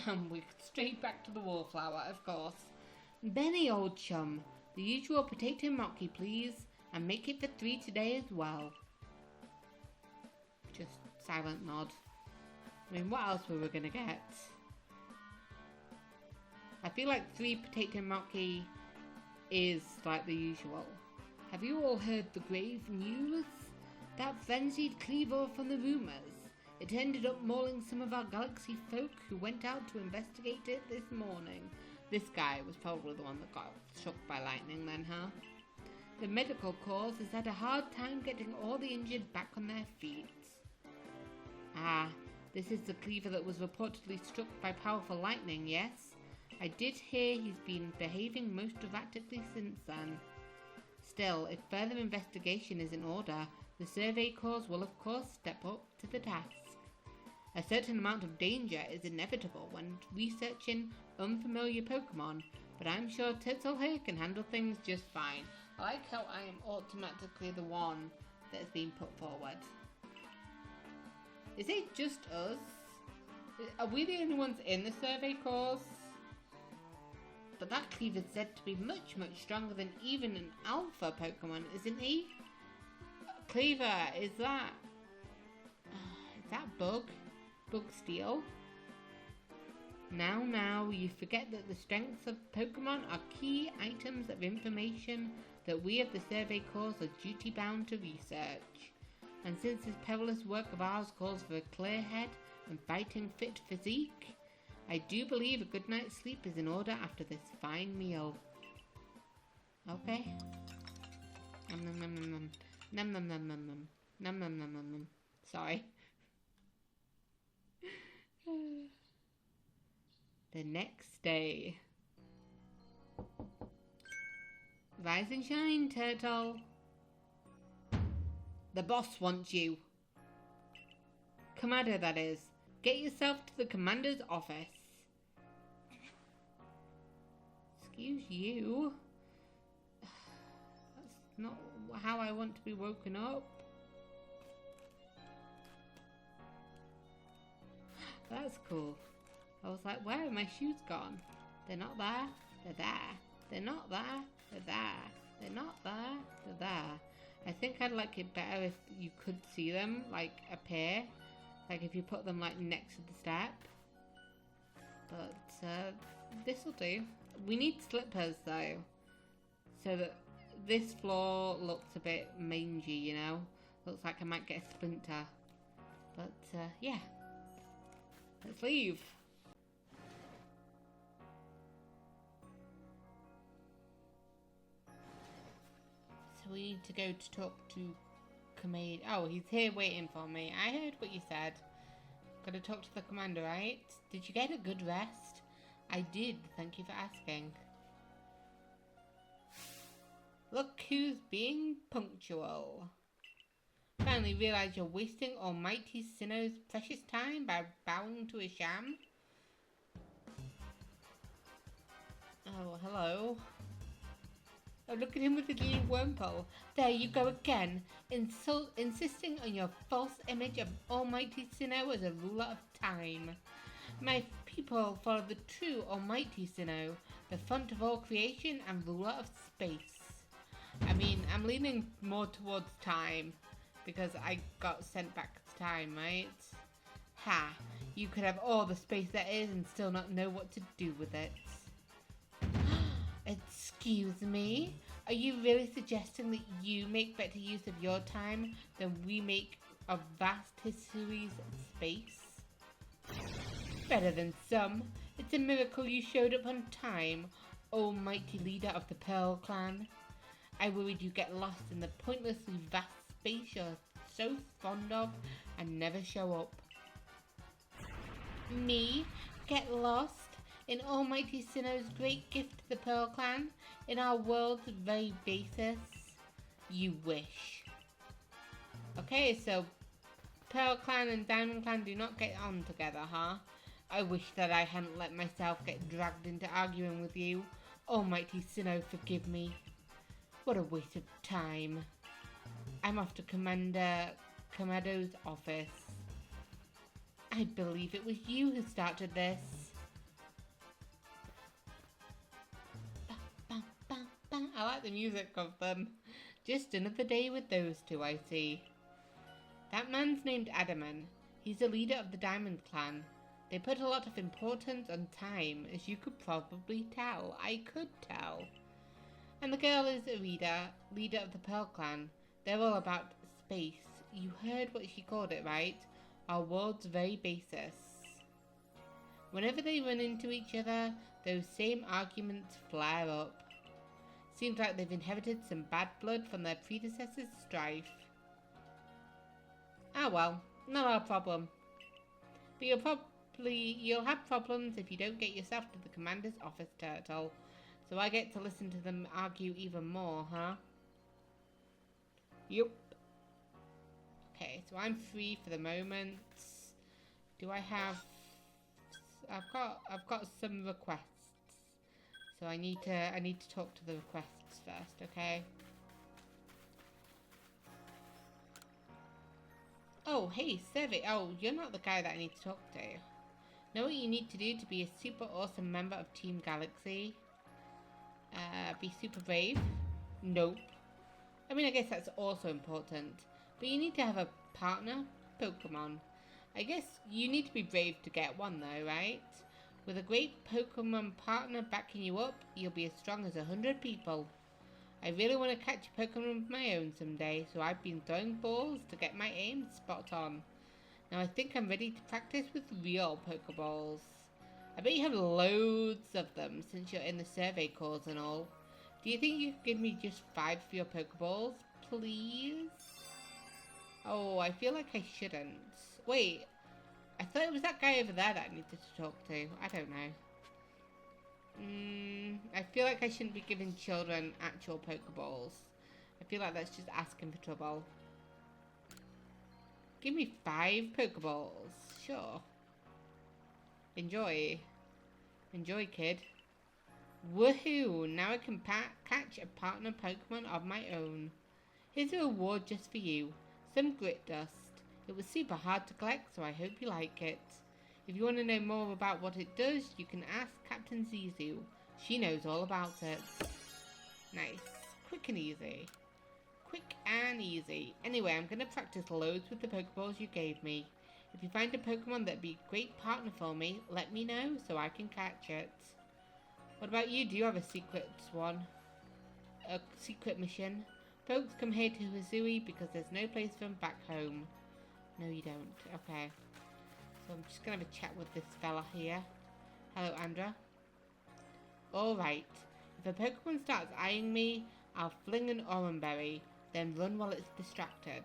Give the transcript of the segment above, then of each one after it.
And we're straight back to the wallflower, of course. Benny, old chum, the usual potato mochi, please, and make it for 3 today as well. Just silent nod. I mean, what else were we gonna get? I feel like 3 potato mochi is like the usual. Have you all heard the grave news? That frenzied cleaver from the rumors. It ended up mauling some of our galaxy folk who went out to investigate it this morning. This guy was probably the one that got struck by lightning then, huh? The medical corps has had a hard time getting all the injured back on their feet. Ah, this is the cleaver that was reportedly struck by powerful lightning, yes? I did hear he's been behaving most erratically since then. Still, if further investigation is in order, the survey corps will of course step up to the task. A certain amount of danger is inevitable when researching unfamiliar Pokémon, but I'm sure Turtle here can handle things just fine. I like how I am automatically the one that's been put forward. Is it just us? Are we the only ones in the survey corps? But that cleaver's said to be much, much stronger than even an alpha Pokemon, isn't he? Cleaver, is that Bug? Bug Steel? Now, you forget that the strengths of Pokemon are key items of information that we of the Survey Corps are duty-bound to research. And since this perilous work of ours calls for a clear head and fighting-fit physique, I do believe a good night's sleep is in order after this fine meal. Okay. Nom nom nom nom nom. Nom nom nom nom nom. Nom nom nom nom nom. Sorry. The next day. Rise and shine, Turtle. The boss wants you. Commander, that is. Get yourself to the commander's office. Excuse you? That's not how I want to be woken up. That's cool. I was like, where are my shoes gone? They're not there. They're there. They're not there. They're there. They're not there. They're there. I think I'd like it better if you could see them, like, appear. Like, if you put them, like, next to the step. But, this'll do. We need slippers, though. So that this floor looks a bit mangy, you know? Looks like I might get a splinter. But, yeah. Let's leave. So we need to go to talk to Kamade. Oh, he's here waiting for me. I heard what you said. Gotta talk to the commander, right? Did you get a good rest? I did, thank you for asking. Look who's being punctual. Finally realize you're wasting Almighty Sinnoh's precious time by bowing to a sham? Oh, hello. Oh, look at him with his little wormhole. There you go again, insisting on your false image of Almighty Sinnoh as a ruler of time. My people follow the true Almighty Sinnoh, the font of all creation and ruler of space. I mean, I'm leaning more towards time, because I got sent back to time, right? Ha! You could have all the space there is and still not know what to do with it. Excuse me? Are you really suggesting that you make better use of your time than we make of vast Hisui's space? Better than some. It's a miracle you showed up on time, almighty leader of the Pearl Clan. I worried you'd get lost in the pointlessly vast space you're so fond of and never show up. Me? Get lost? In Almighty Sinnoh's great gift to the Pearl Clan? In our world's very basis? You wish. Okay, so Pearl Clan and Diamond Clan do not get on together, huh? I wish that I hadn't let myself get dragged into arguing with you. Almighty Sinnoh, forgive me. What a waste of time. I'm off to Commander Kamado's office. I believe it was you who started this. I like the music of them. Just another day with those two, I see. That man's named Adaman. He's the leader of the Diamond Clan. They put a lot of importance on time, as you could probably tell. I could tell. And the girl is Irida, leader of the Pearl Clan. They're all about space. You heard what she called it, right? Our world's very basis. Whenever they run into each other, those same arguments flare up. Seems like they've inherited some bad blood from their predecessors' strife. Ah well, not our problem. But you'll have problems if you don't get yourself to the commander's office, Turtle. So I get to listen to them argue even more, huh? Yup. Okay, so I'm free for the moment. Do I have... I've got some requests. So I need to talk to the requests first, okay? Oh, hey, Survey. Oh, you're not the guy that I need to talk to. Know what you need to do to be a super awesome member of Team Galaxy? Be super brave? Nope. I mean, I guess that's also important. But you need to have a partner? Pokémon. I guess you need to be brave to get one though, right? With a great Pokémon partner backing you up, you'll be as strong as 100 people. I really want to catch a Pokémon of my own someday, so I've been throwing balls to get my aim spot on. Now I think I'm ready to practice with real Pokeballs. I bet you have loads of them since you're in the survey calls and all. Do you think you could give me just 5 for your Pokeballs, please? Oh, I feel like I shouldn't. Wait, I thought it was that guy over there that I needed to talk to. I don't know. I feel like I shouldn't be giving children actual Pokeballs. I feel like that's just asking for trouble. Give me 5 Pokeballs. Sure. Enjoy. Enjoy, kid. Woohoo! Now I can catch a partner Pokemon of my own. Here's a reward just for you. Some grit dust. It was super hard to collect, so I hope you like it. If you want to know more about what it does, you can ask Captain Zizu. She knows all about it. Nice. Quick and easy. Quick and easy. Anyway, I'm going to practice loads with the Pokeballs you gave me. If you find a Pokemon that'd be a great partner for me, let me know so I can catch it. What about you? Do you have a secret one? A secret mission? Folks come here to Hisui because there's no place for them back home. No, you don't. Okay. So I'm just going to have a chat with this fella here. Hello, Andra. Alright. If a Pokemon starts eyeing me, I'll fling an Oranberry, then run while it's distracted.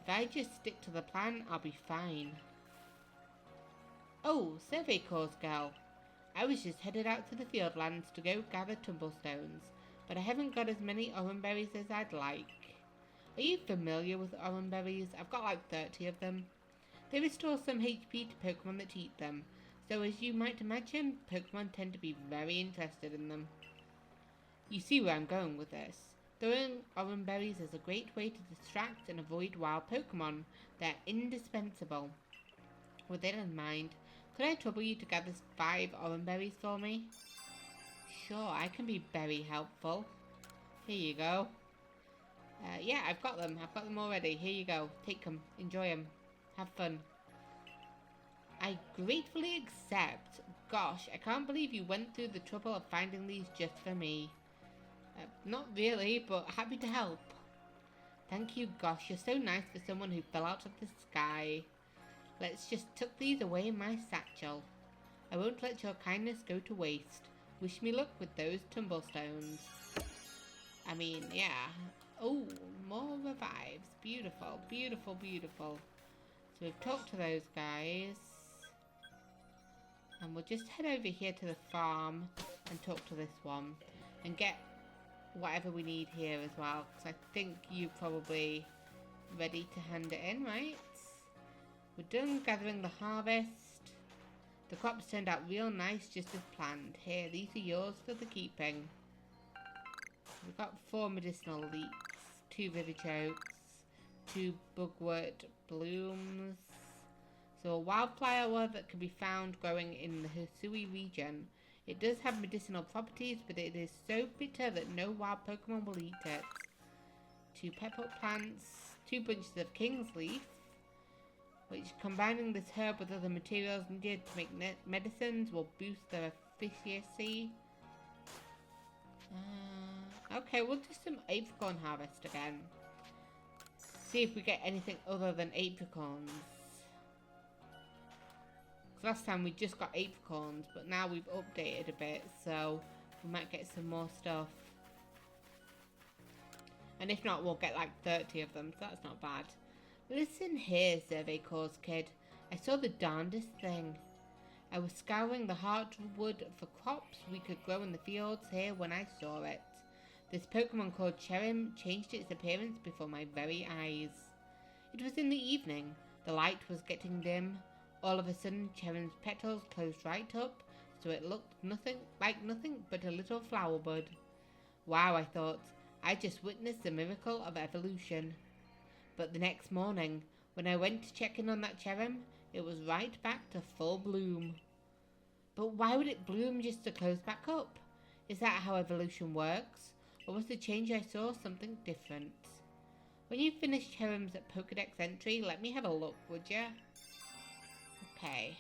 If I just stick to the plan, I'll be fine. Oh, survey course girl. I was just headed out to the Fieldlands to go gather Tumblestones, but I haven't got as many Oranberries as I'd like. Are you familiar with Oranberries? I've got like 30 of them. They restore some HP to Pokemon that eat them, so as you might imagine, Pokemon tend to be very interested in them. You see where I'm going with this. Throwing Oranberries is a great way to distract and avoid wild Pokemon. They're indispensable. With that in mind, could I trouble you to gather 5 Oranberries for me? Sure, I can be very helpful. Here you go. Yeah, I've got them. I've got them already. Here you go. Take them. Enjoy them. Have fun. I gratefully accept. Gosh, I can't believe you went through the trouble of finding these just for me. Not really, but happy to help. Thank you, gosh, you're so nice for someone who fell out of the sky. Let's just tuck these away in my satchel. I won't let your kindness go to waste. Wish me luck with those Tumblestones. I mean, yeah. Oh, more revives. Beautiful, beautiful, beautiful. So we've talked to those guys. And we'll just head over here to the farm and talk to this one. And get whatever we need here as well. Because I think you're probably ready to hand it in, right? We're done gathering the harvest. The crops turned out real nice just as planned. Here, these are yours for the keeping. We've got 4 medicinal leeks, 2 Vivichokes, 2 Bugwort blooms. So a wildflower that can be found growing in the Hisui region. It does have medicinal properties, but it is so bitter that no wild Pokemon will eat it. 2 pepper plants, 2 bunches of king's leaf, which combining this herb with other materials needed to make medicines will boost their efficacy. Okay, we'll do some apricorn harvest again. See if we get anything other than apricorns. Last time we just got apricorns, but now we've updated a bit, so we might get some more stuff. And if not, we'll get like 30 of them, so that's not bad. Listen here, Survey Corps kid. I saw the darndest thing. I was scouring the hardwood for crops we could grow in the fields here when I saw it. This Pokemon called Cherim changed its appearance before my very eyes. It was in the evening. The light was getting dim. All of a sudden, Cherim's petals closed right up, so it looked nothing but a little flower bud. Wow, I thought. I just witnessed the miracle of evolution. But the next morning, when I went to check in on that Cherim, it was right back to full bloom. But why would it bloom just to close back up? Is that how evolution works? Or was the change I saw something different? When you finish Cherim's Pokédex entry, let me have a look, would ya? Okay.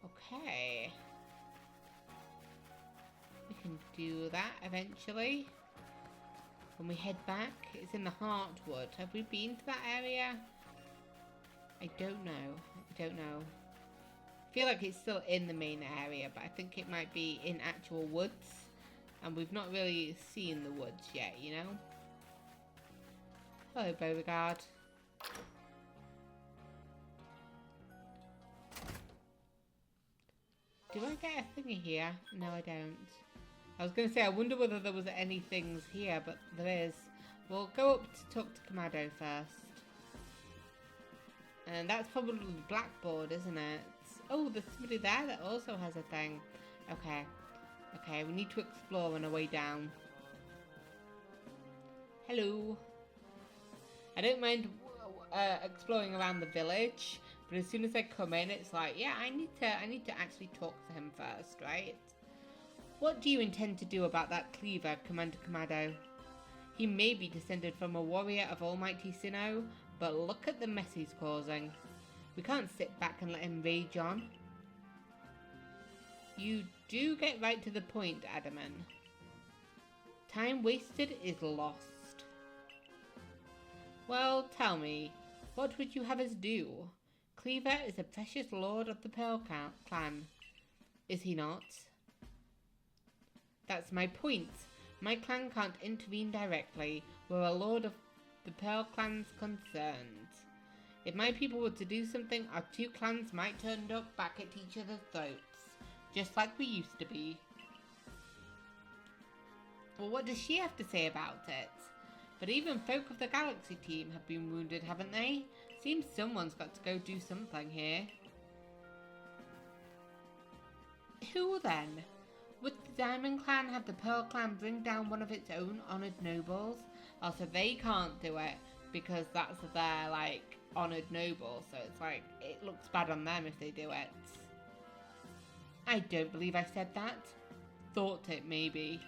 Okay. We can do that eventually. When we head back, it's in the Heartwood. Have we been to that area? I don't know. I don't know. I feel like it's still in the main area, but I think it might be in actual woods. And we've not really seen the woods yet, you know? Hello, Beauregard. Do I get a thingy here? No, I don't. I was going to say, I wonder whether there was any things here, but there is. We'll go up to talk to Kamado first. And that's probably the blackboard, isn't it? Oh, there's somebody there that also has a thing. Okay. Okay, we need to explore on our way down. Hello. I don't mind exploring around the village, but as soon as I come in, it's like, yeah, I need to actually talk to him first, right? What do you intend to do about that cleaver, Commander Kamado? He may be descended from a warrior of Almighty Sinnoh, but look at the mess he's causing. We can't sit back and let him rage on. You do get right to the point, Adaman. Time wasted is lost. Well, tell me, what would you have us do? Cleaver is a precious lord of the Pearl Clan, is he not? That's my point. My clan can't intervene directly. We're a lord of the Pearl Clan's concerned. If my people were to do something, our 2 clans might turn up back at each other's throats, just like we used to be. Well, what does she have to say about it? But even folk of the Galaxy team have been wounded, haven't they? Seems someone's got to go do something here. Who then? Would the Diamond Clan have the Pearl Clan bring down one of its own honoured nobles? Also, they can't do it because that's their, like, honoured noble. So it's like, it looks bad on them if they do it. I don't believe I said that. Thought it, maybe.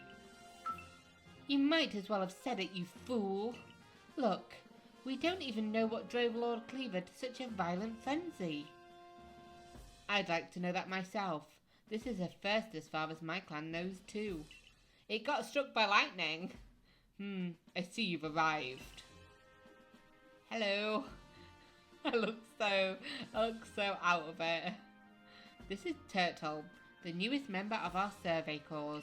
You might as well have said it, you fool. Look, we don't even know what drove Lord Cleaver to such a violent frenzy. I'd like to know that myself. This is a first as far as my clan knows too. It got struck by lightning. I see you've arrived. Hello. I look so out of it. This is Turtle, the newest member of our survey corps.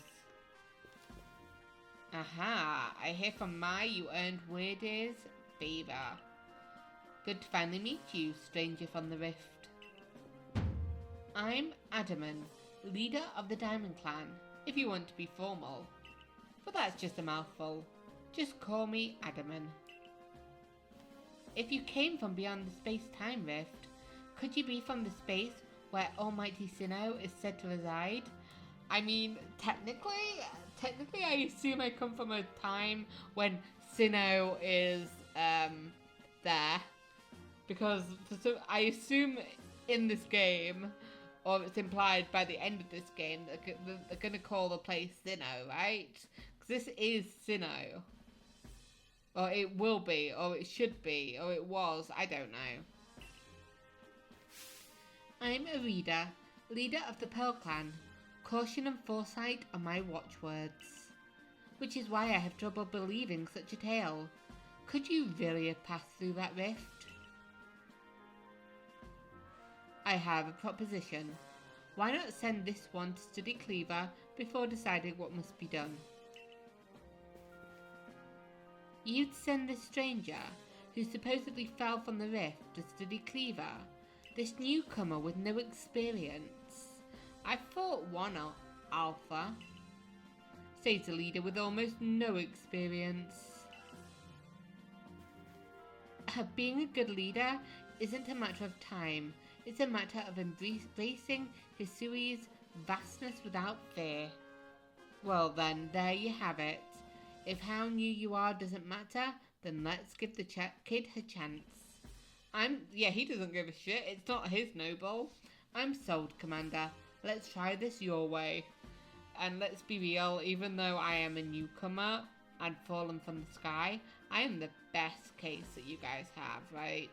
Aha, I hear from Mai you earned Weirdear's favor. Good to finally meet you, stranger from the rift. I'm Adaman, leader of the Diamond Clan, if you want to be formal. But that's just a mouthful. Just call me Adaman. If you came from beyond the space-time rift, could you be from the space where Almighty Sinnoh is said to reside? I mean, technically I assume I come from a time when Sinnoh is there. Because I assume in this game, or it's implied by the end of this game that they're going to call the place Sinnoh, right? Because this is Sinnoh. Or it will be, or it should be, or it was, I don't know. I'm Irida, leader of the Pearl Clan. Caution and foresight are my watchwords. Which is why I have trouble believing such a tale. Could you really have passed through that rift? I have a proposition. Why not send this one to study Cleaver before deciding what must be done? You'd send this stranger, who supposedly fell from the rift, to study Cleaver? This newcomer with no experience? I fought one alpha. Says the leader with almost no experience. Being a good leader isn't a matter of time. It's a matter of embracing Hisui's vastness without fear. Well then, there you have it. If how new you are doesn't matter, then let's give the kid a chance. Yeah, he doesn't give a shit. It's not his noble. I'm sold, Commander. Let's try this your way. And let's be real, even though I am a newcomer and fallen from the sky, I am the best case that you guys have, right?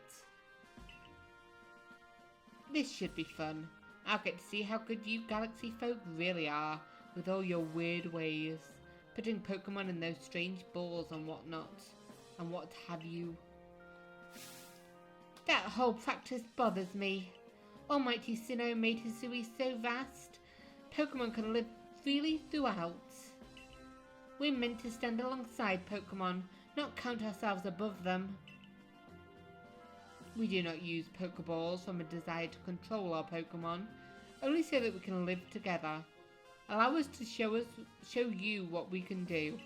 This should be fun. I'll get to see how good you galaxy folk really are, with all your weird ways. Putting Pokemon in those strange balls and whatnot. And what have you. That whole practice bothers me. Almighty Sinnoh made Hisui so vast, Pokemon can live freely throughout. We're meant to stand alongside Pokemon, not count ourselves above them. We do not use Pokeballs from a desire to control our Pokemon, only so that we can live together. Allow us to show you what we can do.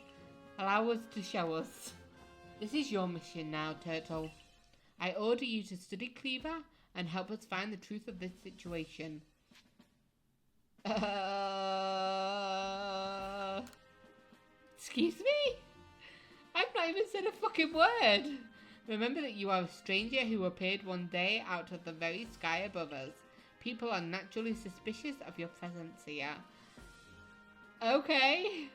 Allow us to show us. This is your mission now, Turtle. I order you to study Cleaver and help us find the truth of this situation. Excuse me? I've not even said a fucking word. Remember that you are a stranger who appeared one day out of the very sky above us. People are naturally suspicious of your presence here. Okay.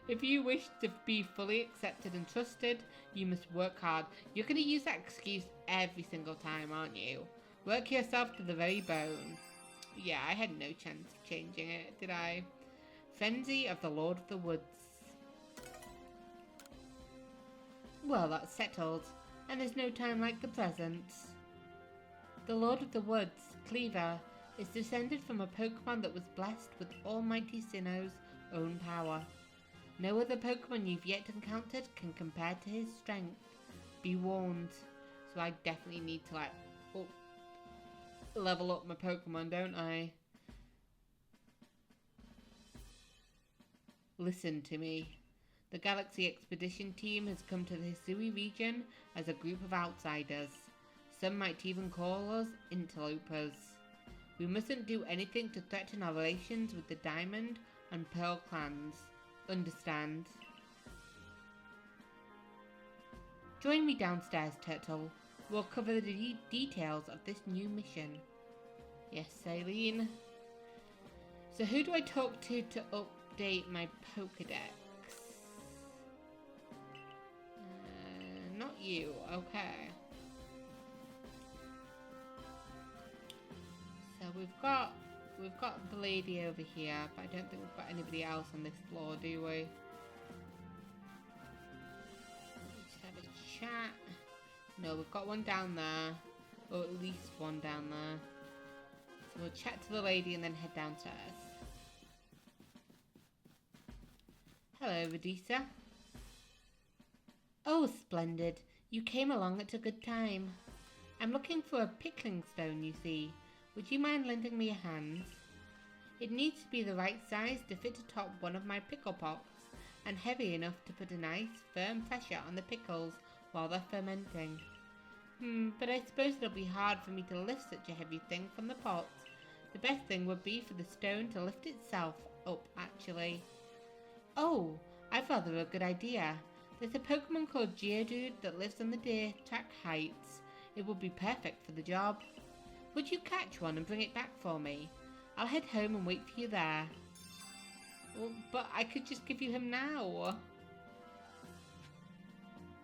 If you wish to be fully accepted and trusted, you must work hard. You're going to use that excuse every single time, aren't you? Work yourself to the very bone. Yeah, I had no chance of changing it, did I? Frenzy of the Lord of the Woods. Well, that's settled. And there's no time like the present. The Lord of the Woods, Cleaver, is descended from a Pokemon that was blessed with Almighty Sinnoh's own power. No other Pokemon you've yet encountered can compare to his strength. Be warned. So I definitely need to level up my Pokemon, don't I? Listen to me. The Galaxy Expedition team has come to the Hisui region as a group of outsiders. Some might even call us interlopers. We mustn't do anything to threaten our relations with the Diamond and Pearl clans. Understand? Join me downstairs, Turtle. We'll cover the details of this new mission. Yes, Saline. So who do I talk to update my Pokedex? Not you, okay. So we've got the lady over here, but I don't think we've got anybody else on this floor, do we? Let's have a chat. No, we've got one down there. Or at least one down there. So we'll chat to the lady and then head downstairs. Hello, Radisa. Oh, splendid. You came along at a good time. I'm looking for a pickling stone, you see. Would you mind lending me a hand? It needs to be the right size to fit atop one of my pickle pots, and heavy enough to put a nice, firm pressure on the pickles while they're fermenting. But I suppose it'll be hard for me to lift such a heavy thing from the pot. The best thing would be for the stone to lift itself up, actually. Oh, I've rather a good idea. There's a Pokemon called Geodude that lives on the Deer Track Heights. It would be perfect for the job. Would you catch one and bring it back for me? I'll head home and wait for you there. Well, but I could just give you him now.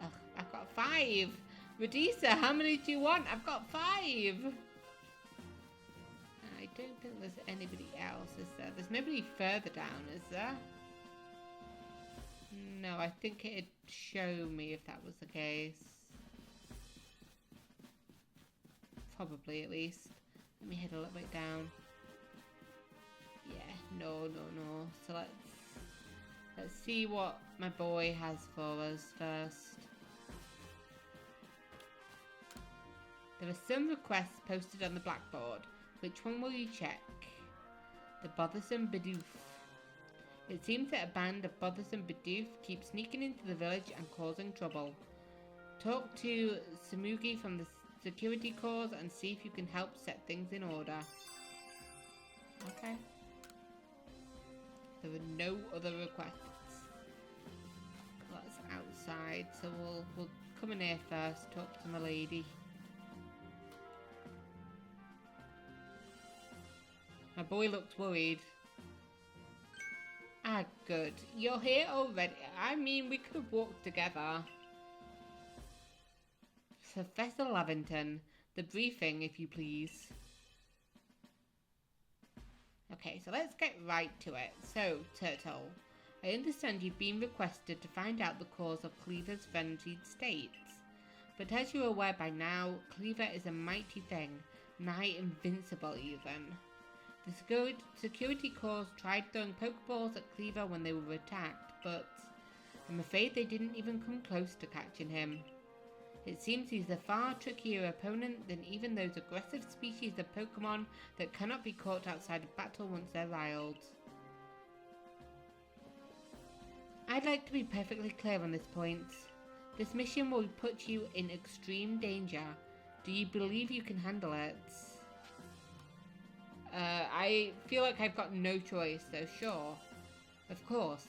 Ugh, I've got 5. Radisa, how many do you want? I've got 5. I don't think there's anybody else, is there? There's nobody further down, is there? No, I think it'd show me if that was the case. Probably, at least. Let me head a little bit down. Yeah, no. So let's see what my boy has for us first. There are some requests posted on the blackboard. Which one will you check? The bothersome Bidoof. It seems that a band of bothersome Bidoof keep sneaking into the village and causing trouble. Talk to Samugi from the security corps and see if you can help set things in order. Okay. There are no other requests. That's outside, so we'll come in here first, talk to my lady. My boy looks worried. Ah, good. You're here already. I mean, we could have walked together. Professor Lavington, the briefing, if you please. Okay, so let's get right to it. So, Turtle, I understand you've been requested to find out the cause of Cleaver's frenzied states. But as you're aware by now, Cleaver is a mighty thing, nigh invincible even. The security corps tried throwing Pokeballs at Cleaver when they were attacked, but I'm afraid they didn't even come close to catching him. It seems he's a far trickier opponent than even those aggressive species of Pokémon that cannot be caught outside of battle once they're riled. I'd like to be perfectly clear on this point. This mission will put you in extreme danger. Do you believe you can handle it? I feel like I've got no choice, so sure. Of course.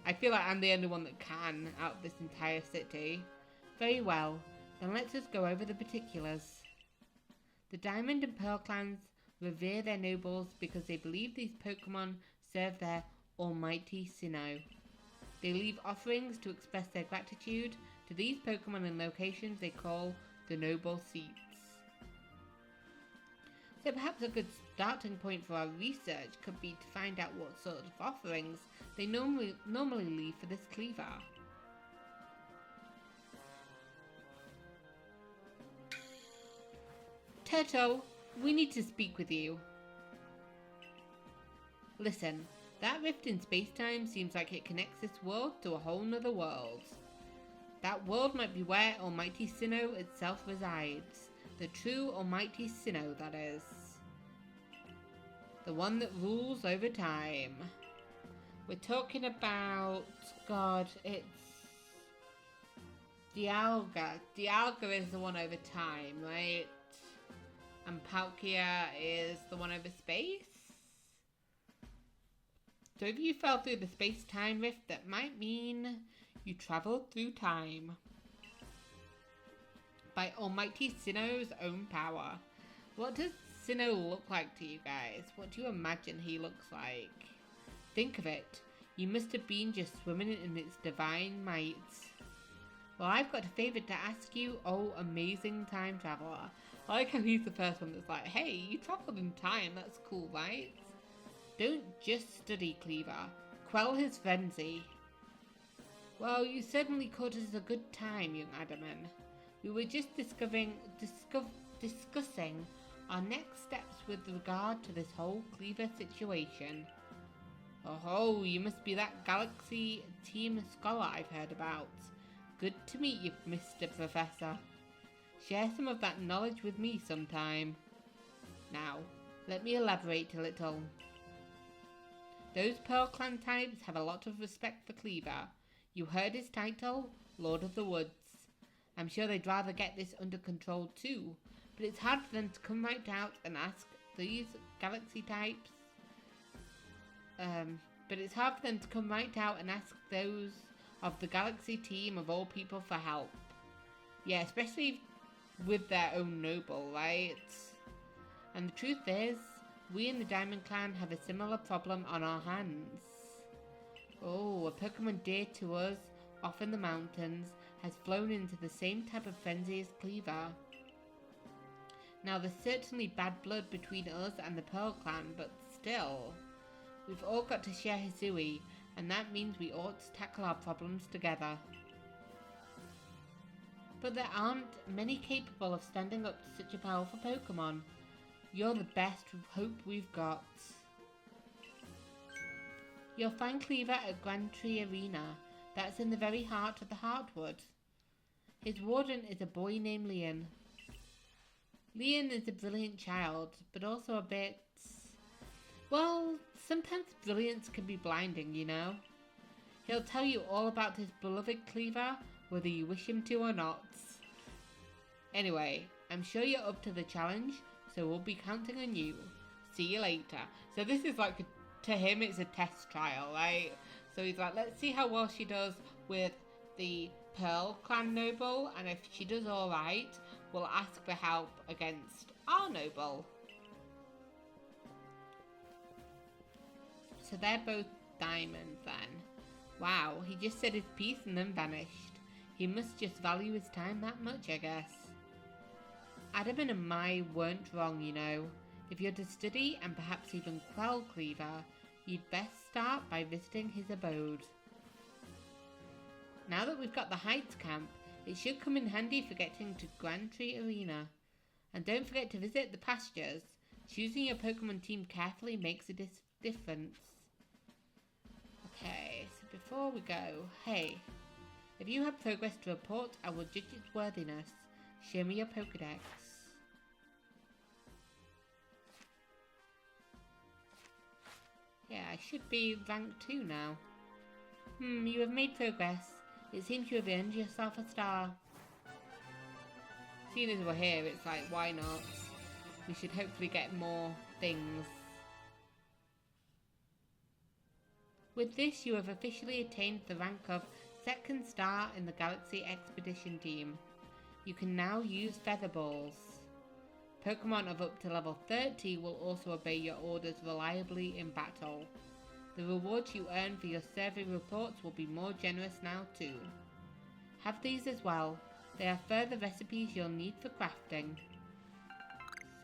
I feel like I'm the only one that can out of this entire city. Very well, then let's just go over the particulars. The Diamond and Pearl clans revere their nobles because they believe these Pokemon serve their almighty Sinnoh. They leave offerings to express their gratitude to these Pokemon in locations they call the Noble Seats. So perhaps a good starting point for our research could be to find out what sort of offerings they normally leave for this Cleaver. Turtle, we need to speak with you. Listen, that rift in space-time seems like it connects this world to a whole nother world. That world might be where Almighty Sinnoh itself resides. The true Almighty Sinnoh, that is. The one that rules over time. We're talking about... God, it's... Dialga. Dialga is the one over time, right? And Palkia is the one over space? So if you fell through the space-time rift, that might mean you traveled through time. By Almighty Sinnoh's own power. What does Sinnoh look like to you guys? What do you imagine he looks like? Think of it. You must have been just swimming in its divine might. Well, I've got a favour to ask you, oh amazing time traveller. I like how he's the first one that's like, hey, you travelled in time, that's cool, right? Don't just study Cleaver. Quell his frenzy. Well, you certainly caught us a good time, young Adaman. We were just discussing our next steps with regard to this whole Cleaver situation. Oh, you must be that Galaxy Team Scholar I've heard about. Good to meet you, Mr. Professor. Share some of that knowledge with me sometime. Now, let me elaborate a little. Those Pearl Clan types have a lot of respect for Cleaver. You heard his title, Lord of the Woods. I'm sure they'd rather get this under control too, but it's hard for them to come right out and ask these Galaxy types. Those of the Galaxy team of all people for help. Yeah, especially with their own noble, right? And the truth is, We in the Diamond Clan have a similar problem on our hands. Oh, a Pokemon dear to us, off in the mountains, has flown into the same type of frenzy as Cleaver. Now, there's certainly bad blood between us and the Pearl Clan, but still, we've all got to share Hisui, and that means we ought to tackle our problems together. But there aren't many capable of standing up to such a powerful Pokemon. You're the best hope we've got. You'll find Cleaver at Grand Tree Arena. That's in the very heart of the Heartwood. His warden is a boy named Leon. Leon is a brilliant child, but also a bit... well, sometimes brilliance can be blinding, you know? He'll tell you all about his beloved Cleaver, whether you wish him to or not. Anyway, I'm sure you're up to the challenge, so we'll be counting on you. See you later. So this is like, to him it's a test trial, right? So he's like, let's see how well she does with the Pearl Clan Noble, and if she does alright, we'll ask for help against our Noble. So they're both diamonds then. Wow, he just said his piece and then vanished. He must just value his time that much, I guess. Adaman and Mai weren't wrong, you know. If you're to study and perhaps even quell Cleaver, you'd best start by visiting his abode. Now that we've got the Heights camp, it should come in handy for getting to Grand Tree Arena. And don't forget to visit the pastures. Choosing your Pokemon team carefully makes a difference. Okay, so before we go, hey, if you have progress to report, I will judge its worthiness. Show me your Pokedex. Yeah, I should be rank 2 now. You have made progress. It seems you have earned yourself a star. Seeing as we're here, it's like, why not? We should hopefully get more things. With this, you have officially attained the rank of 2nd star in the Galaxy Expedition team. You can now use Feather Balls. Pokemon of up to level 30 will also obey your orders reliably in battle. The rewards you earn for your survey reports will be more generous now too. Have these as well. They are further recipes you'll need for crafting.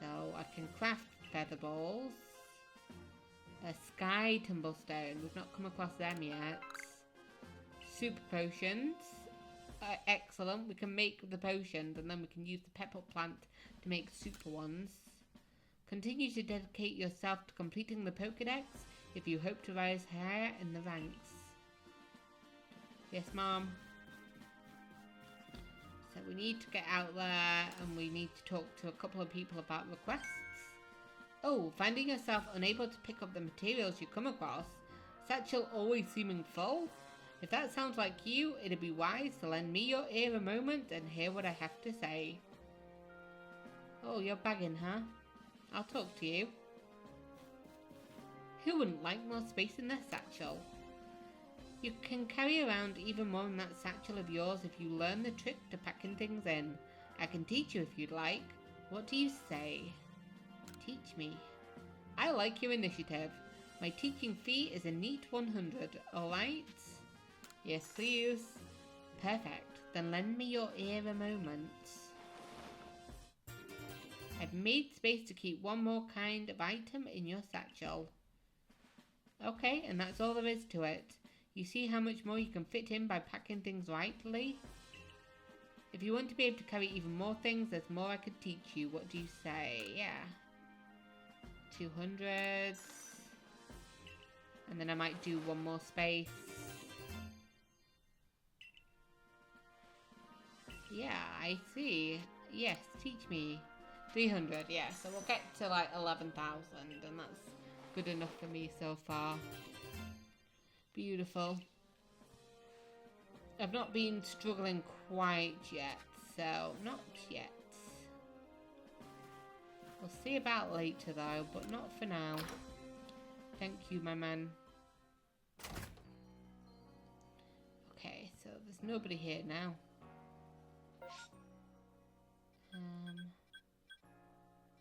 So I can craft Feather Balls. A Sky Tumblestone. We've not come across them yet. Super Potions. Excellent. We can make the potions and then we can use the pepper plant to make super ones. Continue to dedicate yourself to completing the Pokédex if you hope to rise higher in the ranks. Yes, Mom. So we need to get out there and we need to talk to a couple of people about requests. Oh, finding yourself unable to pick up the materials you come across. Satchel always seeming full? If that sounds like you, it'd be wise to lend me your ear a moment and hear what I have to say. Oh, you're bagging, huh? I'll talk to you. Who wouldn't like more space in their satchel? You can carry around even more in that satchel of yours if you learn the trick to packing things in. I can teach you if you'd like. What do you say? Teach me. I like your initiative. My teaching fee is a neat 100, alright? Yes, please. Perfect. Then lend me your ear a moment. I've made space to keep one more kind of item in your satchel. Okay, and that's all there is to it. You see how much more you can fit in by packing things rightly? If you want to be able to carry even more things, there's more I could teach you. What do you say? Yeah. 200. And then I might do one more space. Yeah, I see. Yes, teach me. 300, yeah. So we'll get to like 11,000 and that's good enough for me so far. Beautiful. I've not been struggling quite yet, so not yet. We'll see about later though, but not for now. Thank you, my man. Okay, so there's nobody here now.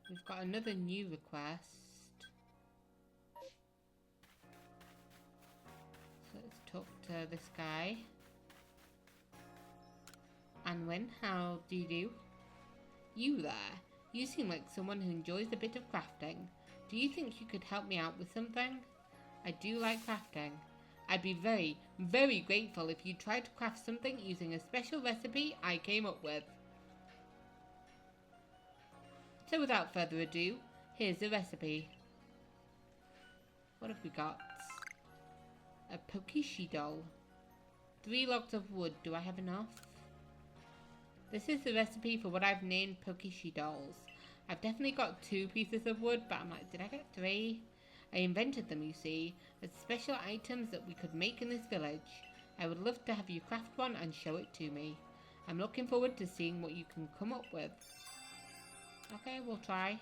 We've got another new request. talk to this guy. Anwin, how do you do? You there? You seem like someone who enjoys a bit of crafting. Do you think you could help me out with something? I do like crafting. I'd be very, very grateful if you tried to craft something using a special recipe I came up with. So without further ado, here's the recipe. What have we got? A Pokémon doll. 3 logs of wood. Do I have enough? This is the recipe for what I've named Pokémon dolls. I've definitely got 2 pieces of wood, but I'm like, did I get 3? I invented them, you see, as special items that we could make in this village. I would love to have you craft one and show it to me. I'm looking forward to seeing what you can come up with. Okay, we'll try.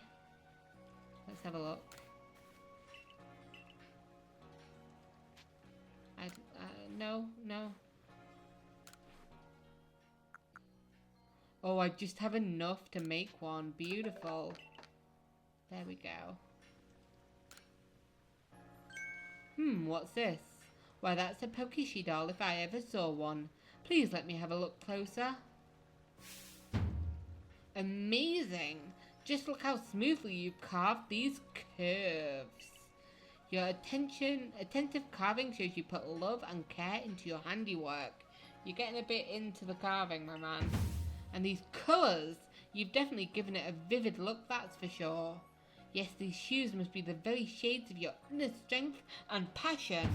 Let's have a look. No. Oh, I just have enough to make one. Beautiful. There we go. What's this? Why, that's a Pokémon doll if I ever saw one. Please let me have a look closer. Amazing! Just look how smoothly you carved these curves. Your attentive carving shows you put love and care into your handiwork. You're getting a bit into the carving, my man. And these colours, you've definitely given it a vivid look, that's for sure. Yes, these shoes must be the very shades of your inner strength and passion.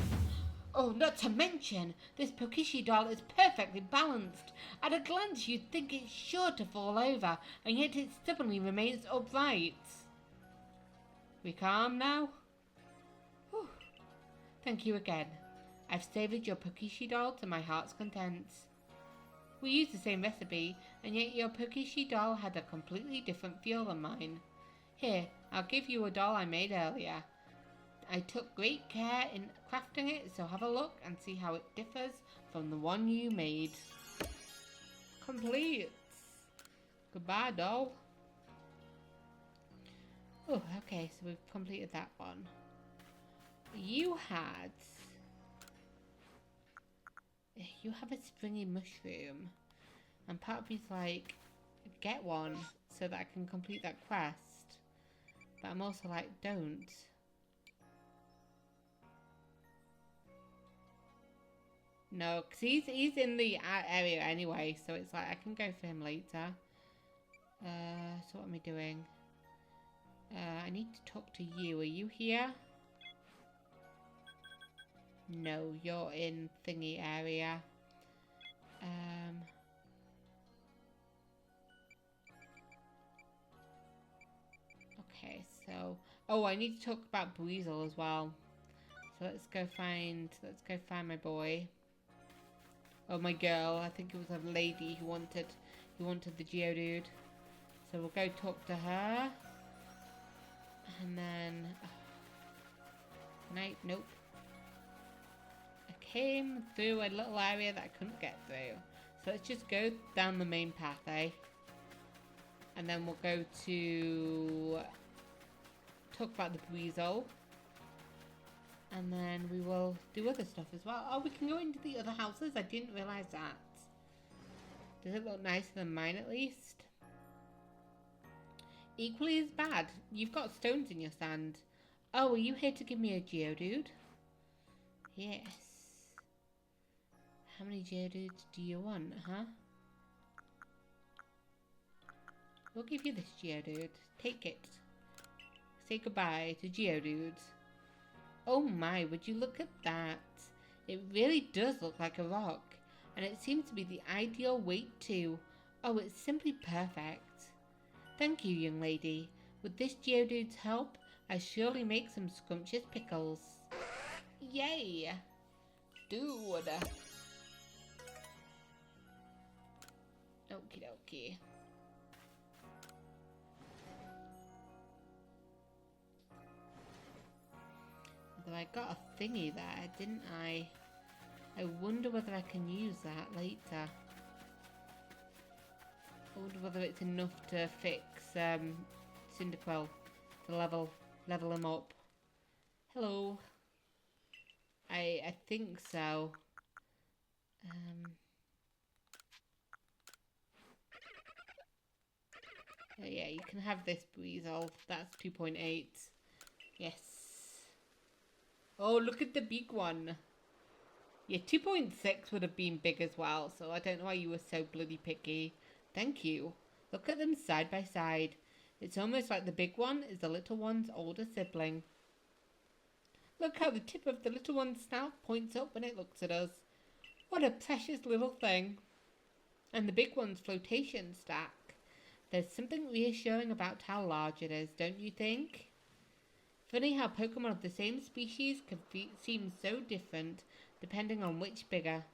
Oh, not to mention, this Pokémon doll is perfectly balanced. At a glance, you'd think it's sure to fall over, and yet it stubbornly remains upright. We calm now? Whew. Thank you again. I've savoured your Pokémon doll to my heart's content. We used the same recipe, and yet your Pokémon doll had a completely different feel than mine. Here, I'll give you a doll I made earlier. I took great care in crafting it, so have a look and see how it differs from the one you made. Complete. Goodbye, doll. Oh, okay, so we've completed that one. You have a springy mushroom, and part of me's like, get one so that I can complete that quest. But I'm also like, don't. No, because he's in the area anyway, so it's like I can go for him later. So what am I doing? I need to talk to you. Are you here? No, you're in thingy area. Okay, so... Oh, I need to talk about Breezel as well. So let's go find my boy. Oh, my girl. I think it was a lady who wanted the Geodude. So we'll go talk to her. And then... Nope. I came through a little area that I couldn't get through. So let's just go down the main path, eh? And then we'll go to... talk about the Breezel. And then we will do other stuff as well. Oh, we can go into the other houses? I didn't realise that. Does it look nicer than mine at least? Equally as bad. You've got stones in your sand. Oh, are you here to give me a Geodude? Yes. How many Geodudes do you want, huh? We'll give you this Geodude. Take it. Say goodbye to Geodude. Oh my, would you look at that? It really does look like a rock. And it seems to be the ideal weight too. Oh, it's simply perfect. Thank you, young lady. With this Geodude's help, I surely make some scrumptious pickles. Yay! Dude. Okie dokie. Although I got a thingy there, didn't I? I wonder whether I can use that later. I wonder whether it's enough to fix Cyndaquil to level him up. Hello. I think so. Oh yeah, you can have this Breezel. That's 2.8. Yes. Oh, look at the big one. Yeah, 2.6 would have been big as well, so I don't know why you were so bloody picky. Thank you. Look at them side by side. It's almost like the big one is the little one's older sibling. Look how the tip of the little one's snout points up when it looks at us. What a precious little thing. And the big one's flotation stack. There's something reassuring about how large it is, don't you think? Funny how Pokemon of the same species can seem so different depending on which bigger.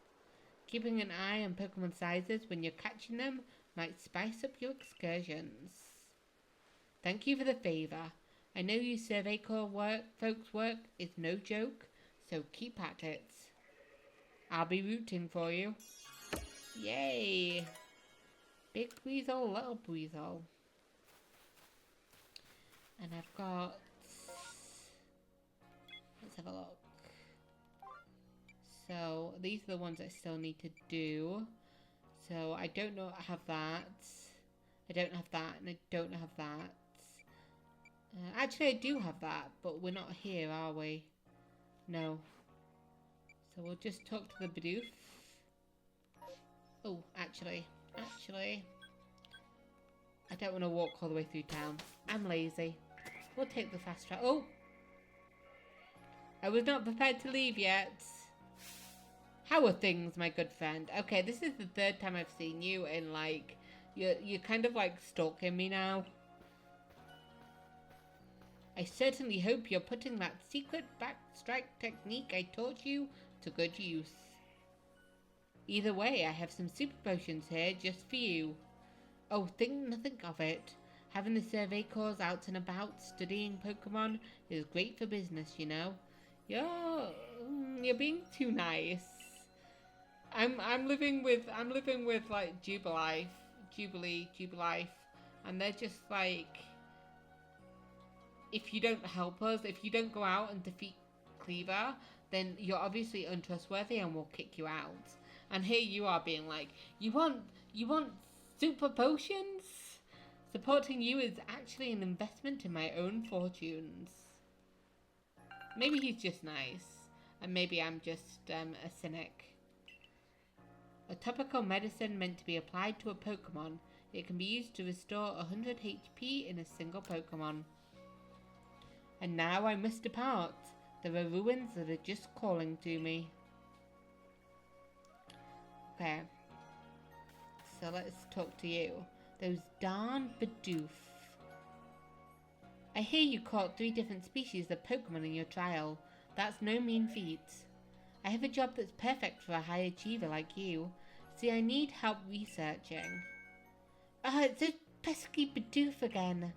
Keeping an eye on Pokemon sizes when you're catching them might spice up your excursions. Thank you for the favour. I know you Survey Corps folks' work is no joke, so keep at it. I'll be rooting for you. Yay! Big Weasel, little Weasel. And I've got... Let's have a look. So, these are the ones I still need to do. So, I don't know I have that. I don't have that, and I don't have that. Actually, I do have that, but we're not here, are we? No. So, we'll just talk to the Bidoof. Oh, actually, I don't want to walk all the way through town. I'm lazy. We'll take the fast track. Oh! I was not prepared to leave yet. How are things, my good friend? Okay, this is the third time I've seen you, and like, you're kind of like stalking me now. I certainly hope you're putting that secret backstrike technique I taught you to good use. Either way, I have some super potions here just for you. Oh, think nothing of it. Having the Survey Corps out and about studying Pokemon is great for business, you know. You're being too nice. I'm living with like Jubilife, and they're just like, if you don't help us, if you don't go out and defeat Cleaver, then you're obviously untrustworthy and we'll kick you out. And here you are being like, you want super potions? Supporting you is actually an investment in my own fortunes. Maybe he's just nice, and maybe I'm just a cynic. A topical medicine meant to be applied to a Pokemon. It can be used to restore 100 HP in a single Pokemon. And now I must depart. There are ruins that are just calling to me. Okay. So let's talk to you. Those darn Bidoof. I hear you caught 3 different species of Pokemon in your trial. That's no mean feat. I have a job that's perfect for a high achiever like you. See, I need help researching. It's a pesky Bidoof again.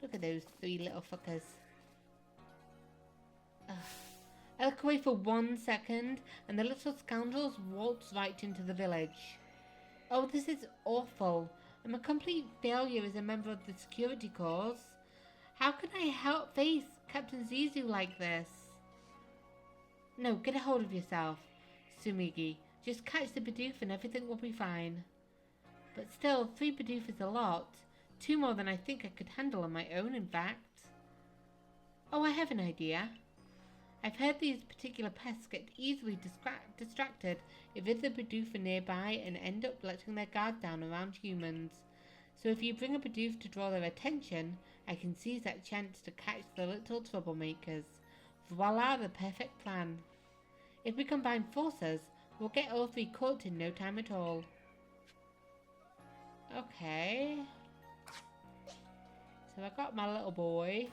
Look at those 3 little fuckers. I look away for 1 second, and the little scoundrels waltz right into the village. Oh, this is awful. I'm a complete failure as a member of the security corps. How can I face Captain Zizu like this? No, get a hold of yourself, Sumigi. Just catch the Bidoof and everything will be fine. But still, 3 Bidoof is a lot. 2 more than I think I could handle on my own, in fact. Oh, I have an idea. I've heard these particular pests get easily distracted if other Bidoof are nearby and end up letting their guard down around humans. So if you bring a Bidoof to draw their attention, I can seize that chance to catch the little troublemakers. Voila, the perfect plan. If we combine forces, we'll get all 3 caught in no time at all. Okay. So I got my little boy.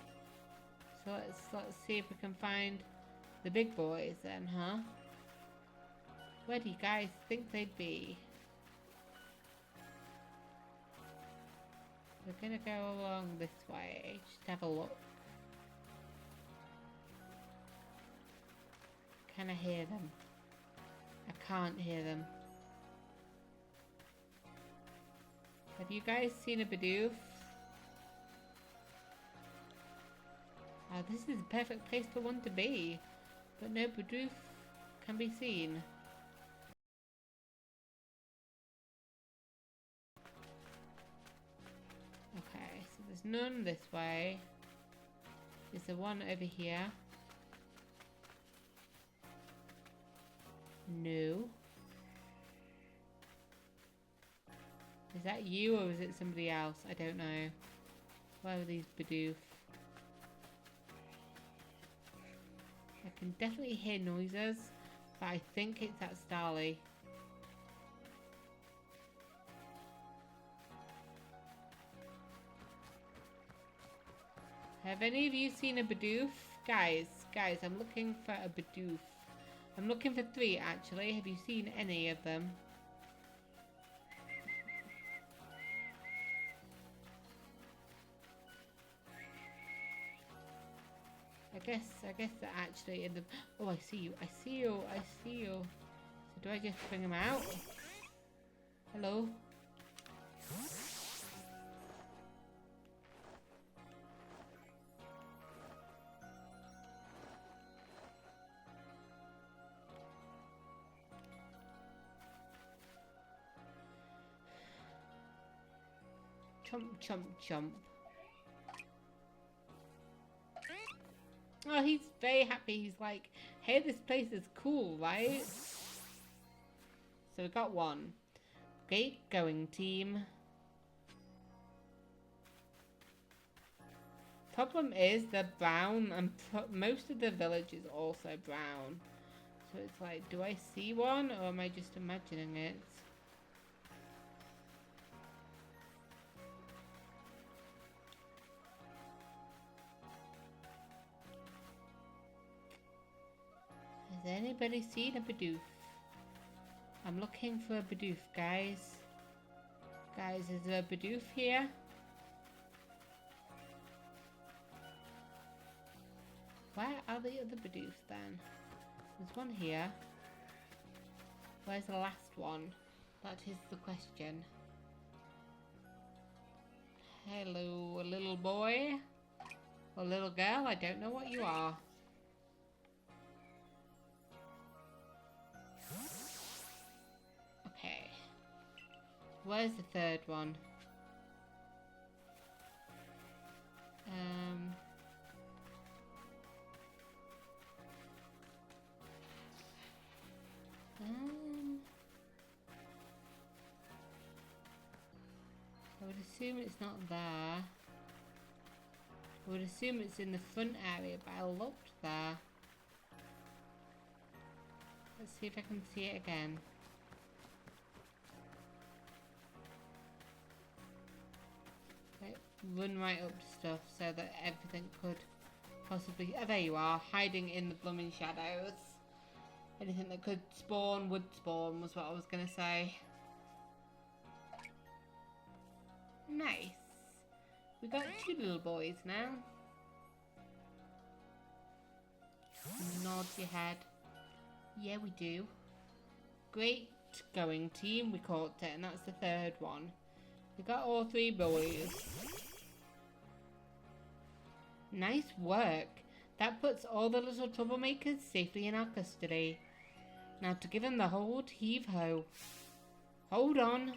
So let's see if we can find the big boys then, huh? Where do you guys think they'd be? We're gonna go along this way. Just have a look. Can I hear them? I can't hear them. Have you guys seen a Bidoof? Oh, this is the perfect place for one to be. But no Bidoof. can be seen. Okay, so there's none this way. Is there one over here? No. Is that you or is it somebody else? I don't know. Where are these Bidoof? I can definitely hear noises, but I think it's that Starly. Have any of you seen a Bidoof? Guys, I'm looking for a Bidoof. I'm looking for 3 actually. Have you seen any of them? I guess they're actually in the... Oh, I see you. So do I just bring them out? Hello? Chomp. Oh, he's very happy. He's like, hey, this place is cool, right? So we got 1. Great going, team. Problem is they're brown and most of the village is also brown. So it's like, do I see one or am I just imagining it? Has anybody seen a Bidoof? I'm looking for a Bidoof, guys. Guys, is there a Bidoof here? Where are the other Bidoofs then? There's one here. Where's the last one? That is the question. Hello, little boy. Or little girl, I don't know what you are. Okay. Where's the 3rd one? I would assume it's not there. I would assume it's in the front area, but I looked there. Let's see if I can see it again. Like, run right up to stuff so that everything could possibly... Oh, there you are, hiding in the blooming shadows. Anything that could spawn would spawn, was what I was going to say. Nice. We got 2 little boys now. Nod your head. Yeah, we do. Great going, team. We caught it, and that's the 3rd one. We got all 3 boys. Nice work. That puts all the little troublemakers safely in our custody. Now to give them the hold, heave-ho. Hold on.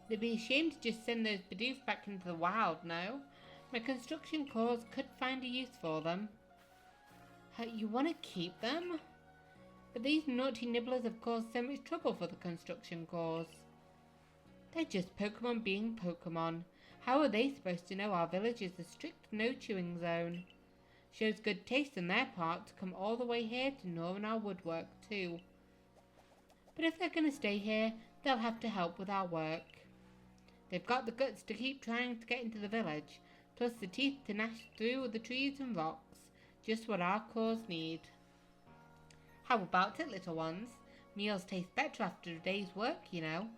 They'd be ashamed to just send those Bidoof back into the wild, no? My construction cores could find a use for them. You want to keep them? But these naughty nibblers have caused so much trouble for the construction cores. They're just Pokemon being Pokemon. How are they supposed to know our village is a strict no-chewing zone? Shows good taste on their part to come all the way here to gnaw on our woodwork too. But if they're going to stay here, they'll have to help with our work. They've got the guts to keep trying to get into the village, plus the teeth to gnash through the trees and rocks, just what our cores need. How about it, little ones? Meals taste better after a day's work, you know.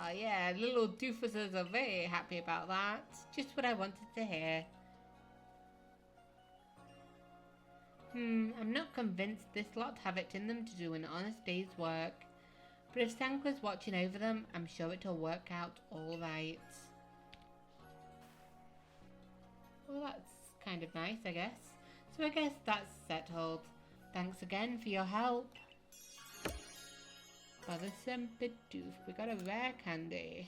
Oh yeah, little doofuses are very happy about that. Just what I wanted to hear. I'm not convinced this lot have it in them to do an honest day's work. But if Sanqua's watching over them, I'm sure it'll work out all right. Well, that's kind of nice, I guess. So I guess that's settled. Thanks again for your help. Bothersome Bidoof. We got a rare candy.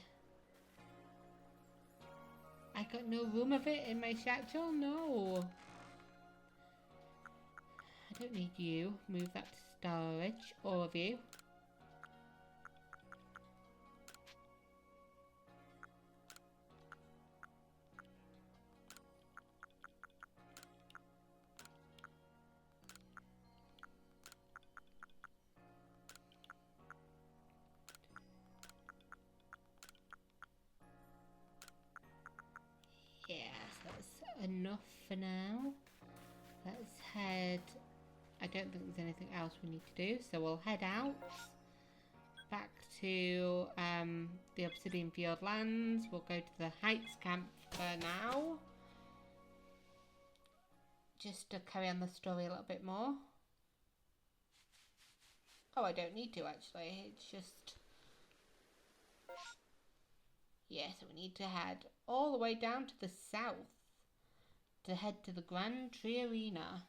I got no room of it in my satchel? No. I don't need you. Move that to storage. All of you. Yes, that's enough for now. Let's head... I don't think there's anything else we need to do, so we'll head out. Back to the Obsidian Field lands. We'll go to the Heights camp for now. Just to carry on the story a little bit more. Oh, I don't need to actually. It's just... Yeah, so we need to head all the way down to the south to head to the Grand Tree Arena.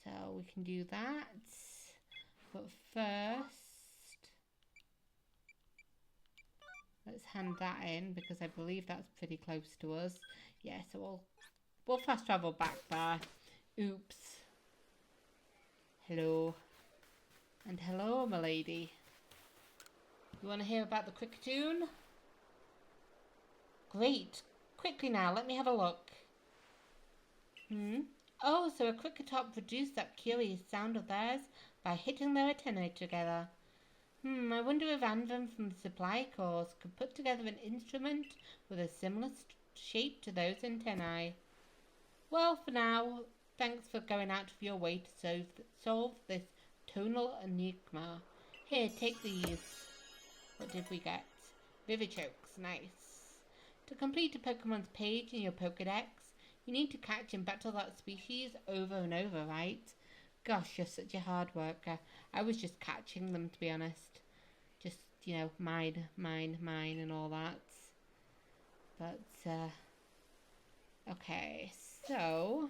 So we can do that. But first, let's hand that in because I believe that's pretty close to us. Yeah, so we'll fast travel back there. Oops. Hello. And hello, my lady. You want to hear about the Cricketune? Great. Quickly now, let me have a look. Oh, so a Cricketop produced that curious sound of theirs by hitting their antennae together. I wonder if Anvin from the supply course could put together an instrument with a similar shape to those antennae. Well, for now, thanks for going out of your way to solve this tonal enigma. Here, take these. What did we get? Vivichokes, nice. To complete a Pokemon's page in your Pokedex, you need to catch and battle that species over and over, right? Gosh, you're such a hard worker. I was just catching them, to be honest. Just, you know, mine, and all that. But, okay, so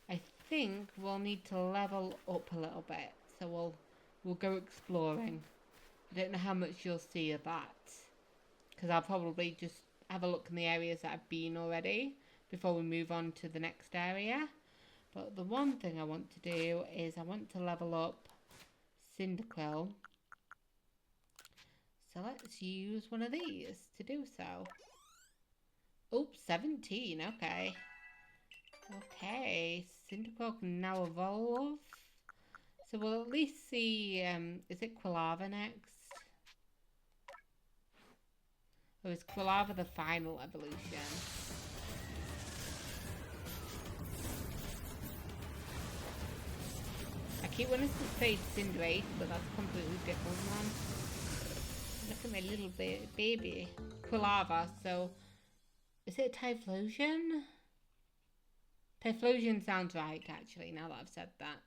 I think we'll need to level up a little bit. So we'll go exploring. I don't know how much you'll see of that, because I'll probably just have a look in the areas that I've been already before we move on to the next area. But the one thing I want to do is I want to level up Cyndaquil. So let's use one of these to do so. Oops, 17, okay. Okay, Cyndaquil can now evolve. So we'll at least see, is it Quilava next? Or is Quilava the final evolution? I keep wanting to say Cinderace, but that's a completely different one. Look at my little baby. Quilava, so... Is it Typhlosion? Typhlosion sounds right, actually, now that I've said that.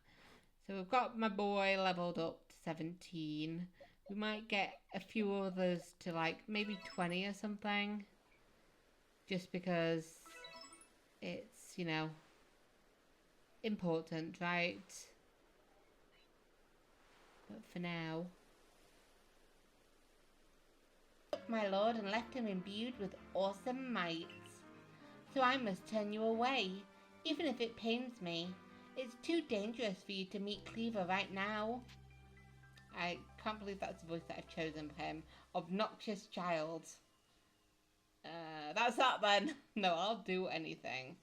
So we've got my boy leveled up to 17. We might get a few others to like maybe 20 or something. Just because it's, you know, important, right? But for now... My lord, and left him imbued with awesome might. So I must turn you away, even if it pains me. It's too dangerous for you to meet Cleaver right now. I can't believe that's the voice that I've chosen for him. Obnoxious child. That's that then. No, I'll do anything.